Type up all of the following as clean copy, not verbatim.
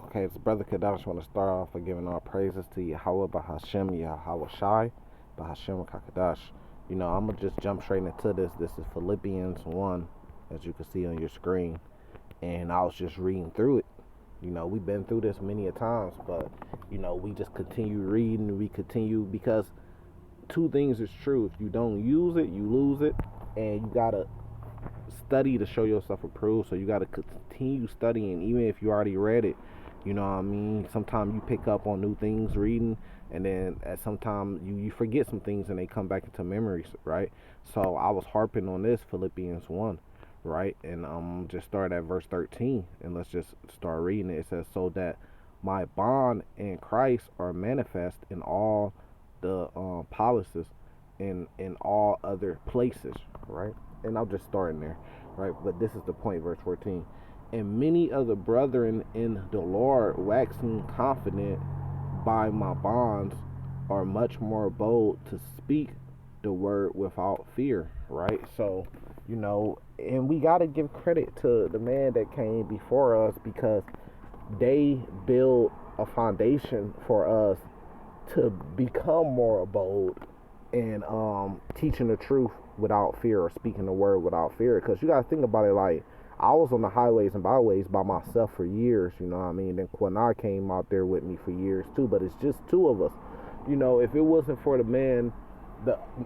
Okay, it's Brother Kadash. I want to start off by giving all praises to Yahweh Bahashem, Yahweh Shai, Bahashem Kakadash. I'm going to just jump straight into this. This is Philippians 1, as you can see on your screen. And I was just reading through it. We've been through this many a times, but, we just continue reading. We continue because two things is true. If you don't use it, you lose it. And you got to study to show yourself approved. So you got to continue studying, even if you already read it. Sometimes you pick up on new things reading, and then at sometimes you forget some things and they come back into memories, right? So I was harping on this Philippians 1, right? And just start at verse 13, and let's just start reading it. It says, so that my bond in Christ are manifest in all the policies in all other places, right? And I'm just starting there, right? But this is the point, verse 14. And many of the brethren in the Lord, waxing confident by my bonds, are much more bold to speak the word without fear, right? So, and we got to give credit to the man that came before us, because they built a foundation for us to become more bold and teaching the truth without fear, or speaking the word without fear. Because you got to think about it, like, I was on the highways and byways by myself for years, Then Quanar came out there with me for years too, but it's just two of us. If it wasn't for the man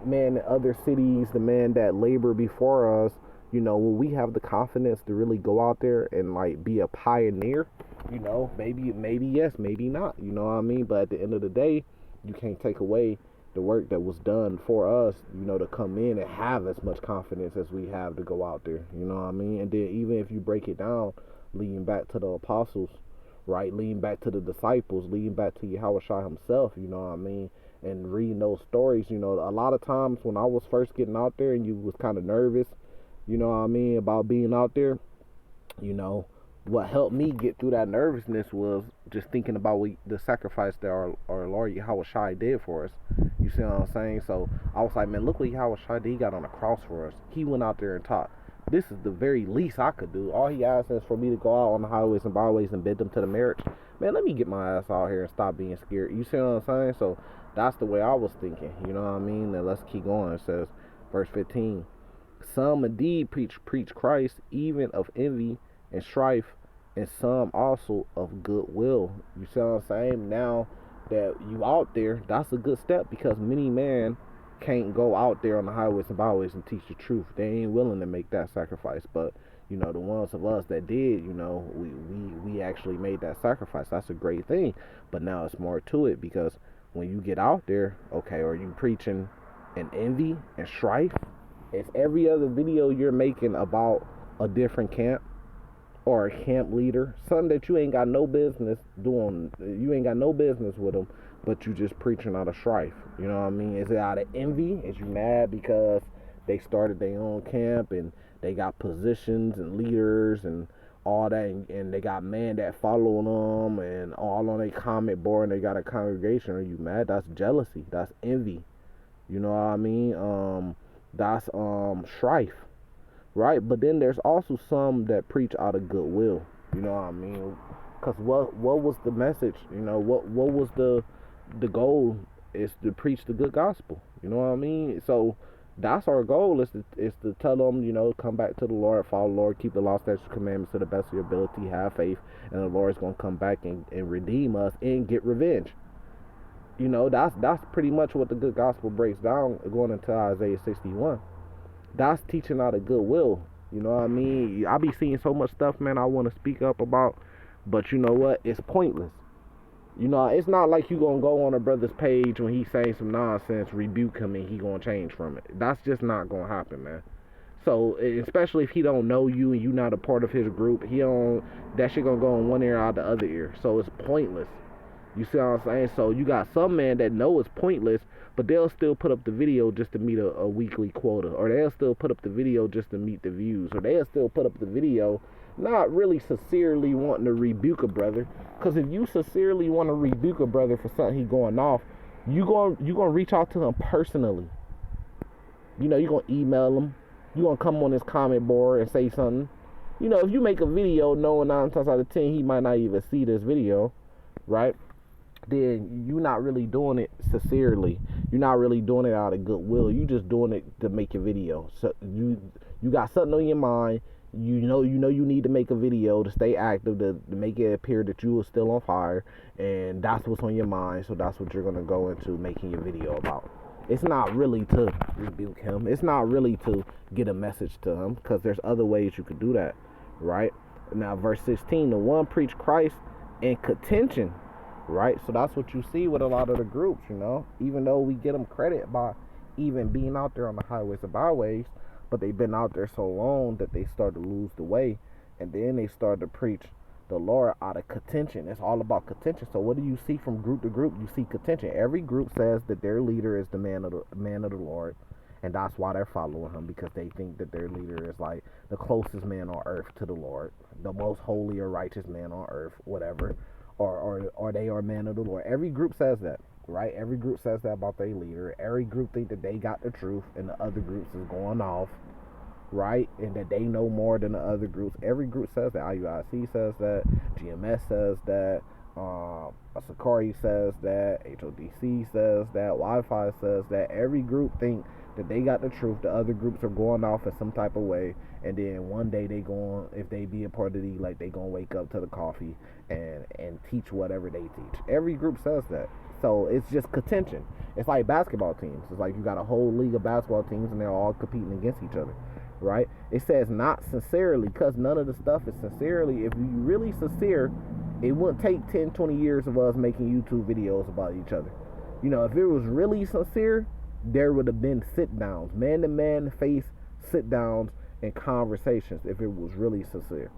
in other cities, the man that labored before us, will we have the confidence to really go out there and like be a pioneer? Maybe yes, maybe not, But at the end of the day, you can't take away the work that was done for us, to come in and have as much confidence as we have to go out there, And then even if you break it down, leading back to the apostles, right? Leading back to the disciples, leading back to Yahweh Shai himself, And reading those stories, a lot of times when I was first getting out there and you was kind of nervous, about being out there, what helped me get through that nervousness was just thinking about the sacrifice that our Lord Yahweh Shai did for us. You see what I'm saying? So I was like, man, look what Yahweh Shai did. He got on the cross for us. He went out there and taught. This is the very least I could do. All he asked is for me to go out on the highways and byways and bid them to the marriage. Man, let me get my ass out here and stop being scared. You see what I'm saying? So that's the way I was thinking. And let's keep going. It says, verse 15, some indeed preach Christ, even of envy and strife, and some also of goodwill. You see what I'm saying? Now that you out there, that's a good step, because many men can't go out there on the highways and byways and teach the truth. They ain't willing to make that sacrifice. But the ones of us that did, we actually made that sacrifice. That's a great thing. But now it's more to it, because when you get out there, okay, are you preaching an envy and strife? Is every other video you're making about a different camp or a camp leader, something that you ain't got no business doing? You ain't got no business with them, but you just preaching out of strife. Is it out of envy? Is you mad because they started their own camp and they got positions and leaders and all that, and they got men that follow them and all on their comment board, and they got a congregation? Are you mad? That's jealousy. That's envy. That's strife, right? But then there's also some that preach out of goodwill. Because what was the message? What was the goal? Is to preach the good gospel. So that's our goal, is to tell them, come back to the Lord, follow the Lord, keep the law, statutes, commandments to the best of your ability, have faith, and the Lord's going to come back and redeem us and get revenge. That's pretty much what the good gospel breaks down, going into Isaiah 61. That's teaching out of goodwill. I be seeing so much stuff, man, I want to speak up about, but you know what? It's pointless. It's not like you gonna go on a brother's page when he's saying some nonsense, rebuke him, and he gonna change from it. That's just not gonna happen, man. So, especially if he don't know you and you not a part of his group, that shit gonna go in one ear out the other ear. So it's pointless. You see what I'm saying? So you got some men that know it's pointless, but they'll still put up the video just to meet a weekly quota, or they'll still put up the video just to meet the views, or they'll still put up the video not really sincerely wanting to rebuke a brother. Because if you sincerely want to rebuke a brother for something he going off, you gonna reach out to him personally. You're gonna email him. You're gonna come on his comment board and say something. You know, if you make a video knowing 9 times out of 10 he might not even see this video, right? Then you're not really doing it sincerely. You're not really doing it out of goodwill. You just doing it to make a video. So you got something on your mind. You need to make a video to stay active, to make it appear that you are still on fire, and that's what's on your mind. So that's what you're gonna go into making your video about. It's not really to rebuke him. It's not really to get a message to him, because there's other ways you could do that, right? Now, verse 16, the one preach Christ in contention, right? So that's what you see with a lot of the groups, you know, even though we get them credit by even being out there on the highways and byways, but they've been out there so long that they start to lose the way, and then they start to preach the Lord out of contention. It's all about contention. So what do you see from group to group? You see contention. Every group says that their leader is the man of the Lord, and that's why they're following him, because they think that their leader is like the closest man on earth to the Lord, the most holy or righteous man on earth, whatever, or they are man of the Lord. Every group says that, right? Every group says that about their leader. Every group think that they got the truth, and the other groups is going off, right? And that they know more than the other groups. Every group says that. IUIC says that. GMS says that. Sakari says that. HODC says that. Wi-Fi says that. Every group think that they got the truth. The other groups are going off in some type of way, and then one day they going, if they be a part of the elect, they gonna wake up to the coffee and teach whatever they teach. Every group says that. So it's just contention. It's like basketball teams. It's like you got a whole league of basketball teams, and they're all competing against each other, right? It says not sincerely, because none of the stuff is sincerely. If you really sincere, it wouldn't take 10, 20 years of us making YouTube videos about each other. You know, if it was really sincere, there would have been sit-downs, man-to-man face sit-downs and conversations if it was really sincere.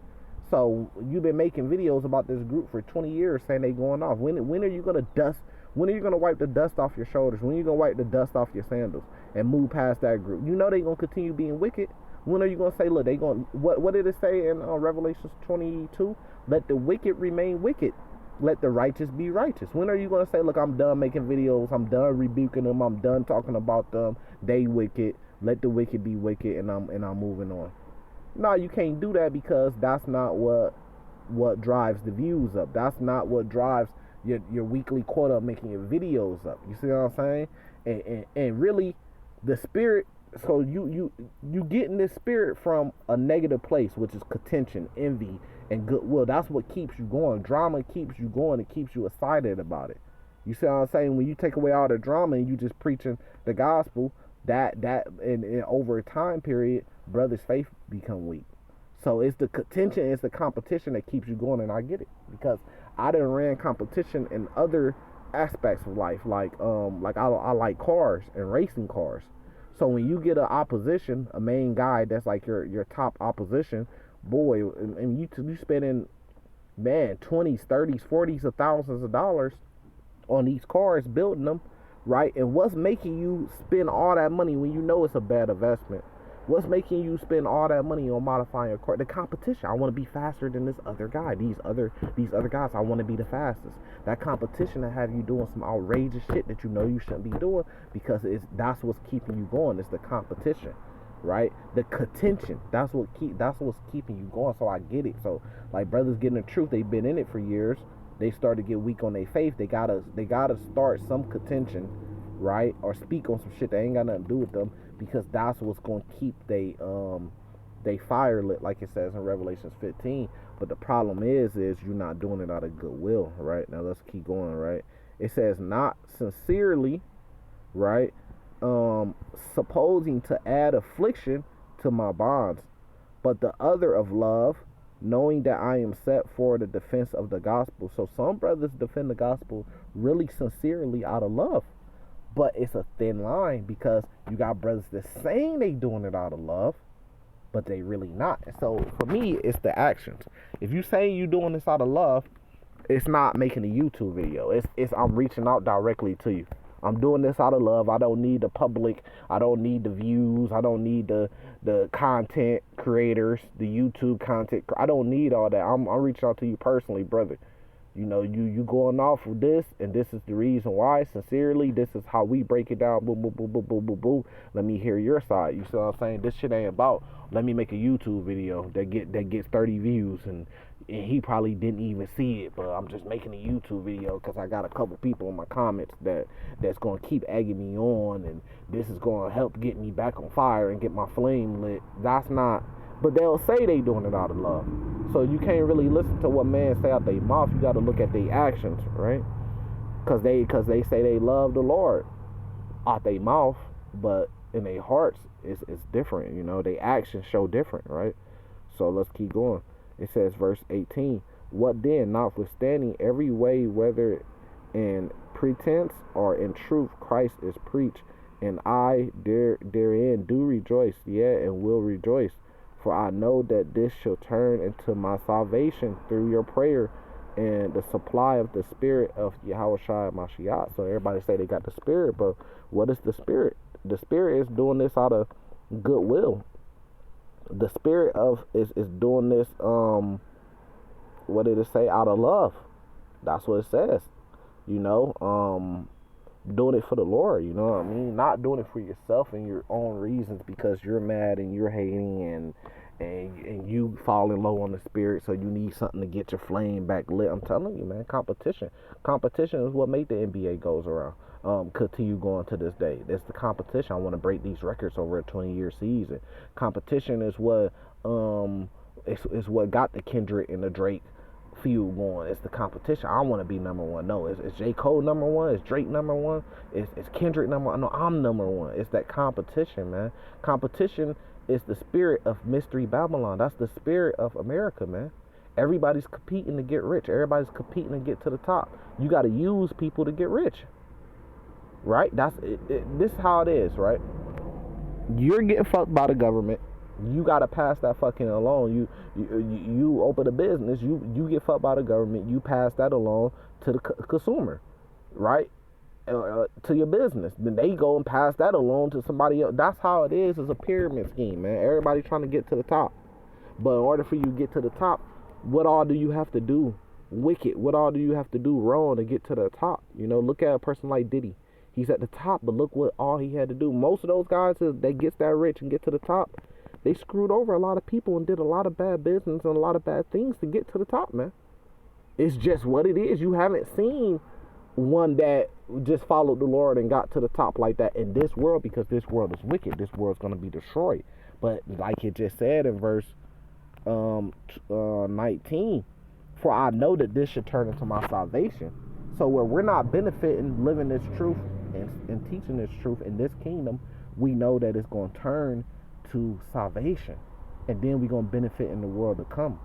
So you've been making videos about this group for 20 years saying they going off. When are you going to dust? When are you going to wipe the dust off your shoulders? When are you going to wipe the dust off your sandals and move past that group? You know they're going to continue being wicked. When are you going to say, look, they going, what did it say in Revelations 22? Let the wicked remain wicked. Let the righteous be righteous. When are you going to say, look, I'm done making videos. I'm done rebuking them. I'm done talking about them. They wicked. Let the wicked be wicked, and I'm moving on. No, you can't do that, because that's not what drives the views up. That's not what drives your weekly quota of making your videos up. You see what I'm saying? And really, the spirit. So you getting this spirit from a negative place, which is contention, envy, and goodwill. That's what keeps you going. Drama keeps you going. It keeps you excited about it. You see what I'm saying? When you take away all the drama and you just preaching the gospel, that and over a time period, brothers' faith become weak. So it's the contention, it's the competition that keeps you going, and I get it, because I done ran competition in other aspects of life, like I like cars and racing cars. So when you get an opposition, a main guy that's like your top opposition, boy, and you spending, man, 20s, 30s, 40s of thousands of dollars on these cars, building them, right? And what's making you spend all that money when you know it's a bad investment? What's making you spend all that money on modifying your car? The competition. I want to be faster than this other guy. These other guys, I want to be the fastest. That competition to have you doing some outrageous shit that you know you shouldn't be doing, because that's what's keeping you going. It's the competition, right? The contention. That's what's keeping you going. So I get it. So like brothers getting the truth, they've been in it for years. They start to get weak on their faith. They gotta start some contention, right? Or speak on some shit that ain't got nothing to do with them, because that's what's going to keep they fire lit, like it says in Revelations 15. But the problem is you're not doing it out of goodwill, right? Now let's keep going, right? It says not sincerely, right? Supposing to add affliction to my bonds, but the other of love, knowing that I am set for the defense of the gospel. So some brothers defend the gospel really sincerely out of love. But it's a thin line, because you got brothers that saying they doing it out of love, but they really not. And so for me, it's the actions. If you say you doing this out of love, it's not making a YouTube video. It's I'm reaching out directly to you. I'm doing this out of love. I don't need the public. I don't need the views. I don't need the content creators, the YouTube content. I don't need all that. I'm reaching out to you personally, brother. You know, you going off of this, and this is the reason why. Sincerely, this is how we break it down. Boom, boom, boom, boom, boom, boom, boom. Let me hear your side. You see what I'm saying? This shit ain't about. Let me make a YouTube video that gets 30 views, and he probably didn't even see it, but I'm just making a YouTube video because I got a couple people in my comments that's gonna keep egging me on, and this is gonna help get me back on fire and get my flame lit. That's not. But they'll say they doing it out of love. So you can't really listen to what man say out their mouth. You got to look at their actions, right? Cause they say they love the Lord out their mouth, but in their hearts it's different. You know, their actions show different, right? So let's keep going. It says verse 18. What then, notwithstanding every way, whether in pretense or in truth, Christ is preached, and I therein do rejoice, yea, and will rejoice. For I know that this shall turn into my salvation through your prayer and the supply of the Spirit of Yahushua Mashiach. So everybody say they got the Spirit, but what is the Spirit? The Spirit is doing this out of goodwill. The Spirit of is doing this, what did it say? Out of love. That's what it says. You know, doing it for the Lord, you know what I mean? Not doing it for yourself and your own reasons because you're mad and you're hating and you falling low on the Spirit, so you need something to get your flame back lit. I'm telling you, man, competition is what made the NBA goes around. Continue going to this day. That's the competition. I want to break these records over a 20-year season. Competition is what it's what got the Kendrick and the Drake feud going. It's the competition. I want to be number one. No, it's J. Cole number one. It's Drake number one. It's Kendrick number one. No, I'm number one. It's that competition, man. Competition is the spirit of Mystery Babylon. That's the spirit of America, man. Everybody's competing to get rich. Everybody's competing to get to the top. You got to use people to get rich, right? This is how it is, right? You're getting fucked by the government. You gotta pass that fucking along. You open a business. You get fucked by the government. You pass that along to the consumer, right? To your business. Then they go and pass that along to somebody else. That's how it is. It's a pyramid scheme, man. Everybody trying to get to the top. But in order for you to get to the top, what all do you have to do wicked? What all do you have to do wrong to get to the top? You know, look at a person like Diddy. He's at the top, but look what all he had to do. Most of those guys that gets that rich and get to the top, they screwed over a lot of people and did a lot of bad business and a lot of bad things to get to the top, man. It's just what it is. You haven't seen one that just followed the Lord and got to the top like that in this world, because this world is wicked. This world's going to be destroyed. But like it just said in verse 19, for I know that this should turn into my salvation. So where we're not benefiting living this truth and teaching this truth in this kingdom, we know that it's going to turn to salvation, and then we're going to benefit in the world to come,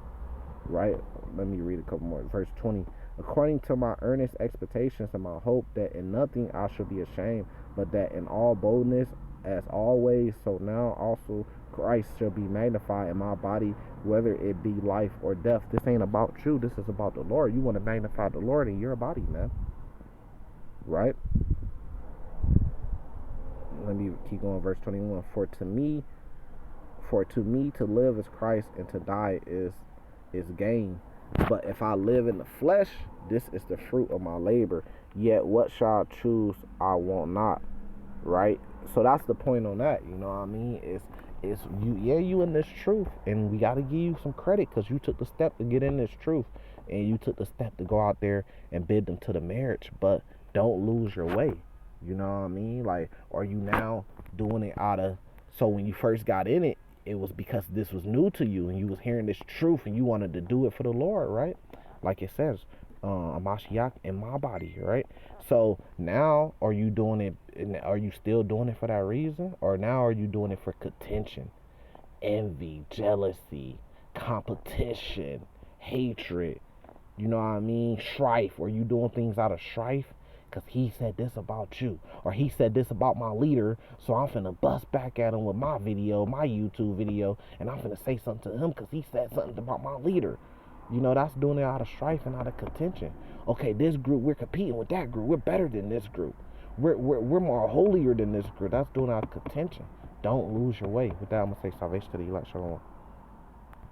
right? Let me read a couple more. Verse 20, according to my earnest expectations and my hope that in nothing I shall be ashamed, but that in all boldness as always, so now also Christ shall be magnified in my body, whether it be life or death. This ain't about you. This is about the Lord. You want to magnify the Lord in your body, man, right? Let me keep going. Verse 21, for to me to live is Christ, and to die is gain. But if I live in the flesh, this is the fruit of my labor. Yet what shall I choose? I want not. Right? So that's the point on that. You know what I mean? It's you. Yeah, you in this truth, and we got to give you some credit because you took the step to get in this truth, and you took the step to go out there and bid them to the marriage. But don't lose your way. You know what I mean? Like, are you now doing it out of? So when you first got in it, it was because this was new to you and you was hearing this truth and you wanted to do it for the Lord, right? Like it says, Mashiach in my body, right? So now, are you doing it? Are you still doing it for that reason, or now are you doing it for contention, envy, jealousy, competition, hatred? You know what I mean? Strife. Are you doing things out of strife? Because he said this about you, or he said this about my leader, so I'm finna bust back at him with my video, my YouTube video, and I'm finna say something to him because he said something about my leader. You know, that's doing it out of strife and out of contention. Okay, this group, we're competing with that group. We're better than this group. We're more holier than this group. That's doing it out of contention. Don't lose your way. With that, I'm going to say salvation to the elect. Shalom.